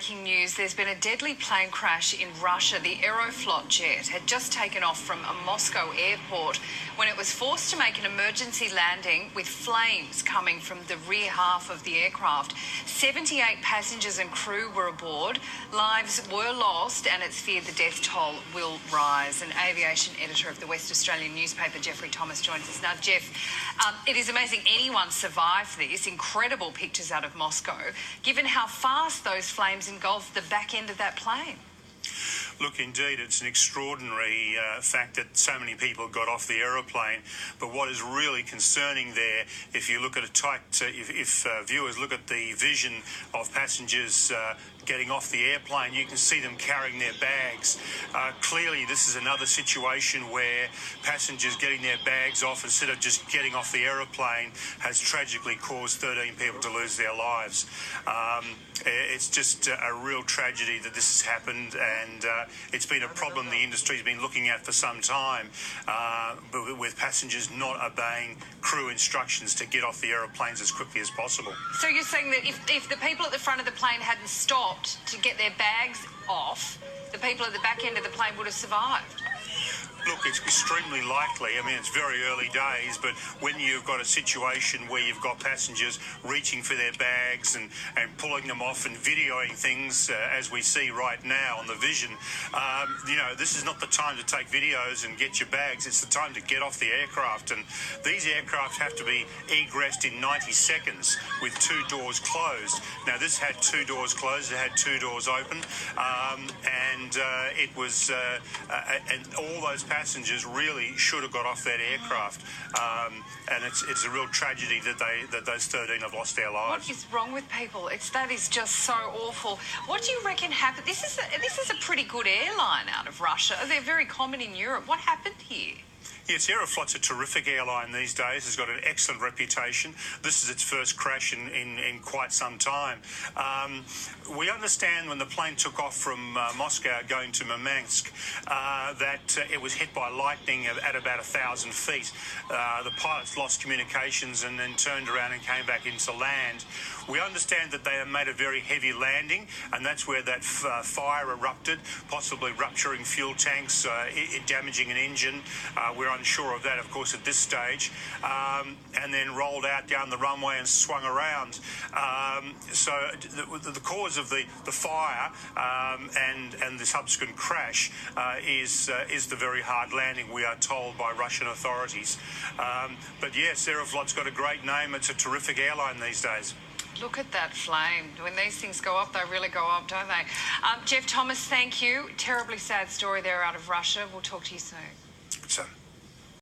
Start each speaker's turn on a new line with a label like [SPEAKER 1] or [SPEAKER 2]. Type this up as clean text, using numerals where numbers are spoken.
[SPEAKER 1] breaking news. There's been a deadly plane crash in Russia. The Aeroflot jet had just taken off from a Moscow airport when it was forced to make an emergency landing with flames coming from the rear half of the aircraft. 78 passengers and crew were aboard. Lives were lost and it's feared the death toll will rise. An aviation editor of the West Australian newspaper, Geoffrey Thomas, joins us now. Jeff, it is amazing anyone survived this. Incredible pictures out of Moscow, given how fast those flames engulfed the back end of that plane.
[SPEAKER 2] Look, indeed, it's an extraordinary fact that so many people got off the aeroplane. But what is really concerning there, if you look at a tight, if viewers look at the vision of passengers getting off the airplane, you can see them carrying their bags. Clearly, this is another situation where passengers getting their bags off instead of just getting off the aeroplane has tragically caused 13 people to lose their lives. It's just a real tragedy that this has happened, and it's been a problem the industry's been looking at for some time, but with passengers not obeying crew instructions to get off the aeroplanes as quickly as possible.
[SPEAKER 1] So you're saying that if the people at the front of the plane hadn't stopped to get their bags off, the people at the back end of the plane would have survived?
[SPEAKER 2] Look, it's extremely likely. I mean, it's very early days, but when you've got a situation where you've got passengers reaching for their bags and pulling them off and videoing things, as we see right now on the vision, this is not the time to take videos and get your bags. It's the time to get off the aircraft. And these aircraft have to be egressed in 90 seconds with two doors closed. Now, this had two doors closed. It had two doors open. It was... and all those passengers really should have got off that aircraft, and it's a real tragedy that those 13 have lost their lives.
[SPEAKER 1] What is wrong with people? That is just so awful. What do you reckon happened? This is a pretty good airline out of Russia. They're very common in Europe. What happened here?
[SPEAKER 2] Yes, Aeroflot's a terrific airline these days. It's got an excellent reputation. This is its first crash in quite some time. We understand when the plane took off from Moscow going to Murmansk that it was hit by lightning at about 1,000 feet. The pilots lost communications and then turned around and came back into land. We understand that they made a very heavy landing, and that's where that fire erupted, possibly rupturing fuel tanks, damaging an engine. We're unsure of that, of course, at this stage, and then rolled out down the runway and swung around. So the cause of the fire and the subsequent crash is the very hard landing, we are told by Russian authorities. But yes, Aeroflot's got a great name. It's a terrific airline these days.
[SPEAKER 1] Look at that flame. When these things go up, they really go up, don't they? Geoff Thomas, thank you. Terribly sad story there out of Russia. We'll talk to you soon.
[SPEAKER 2] So.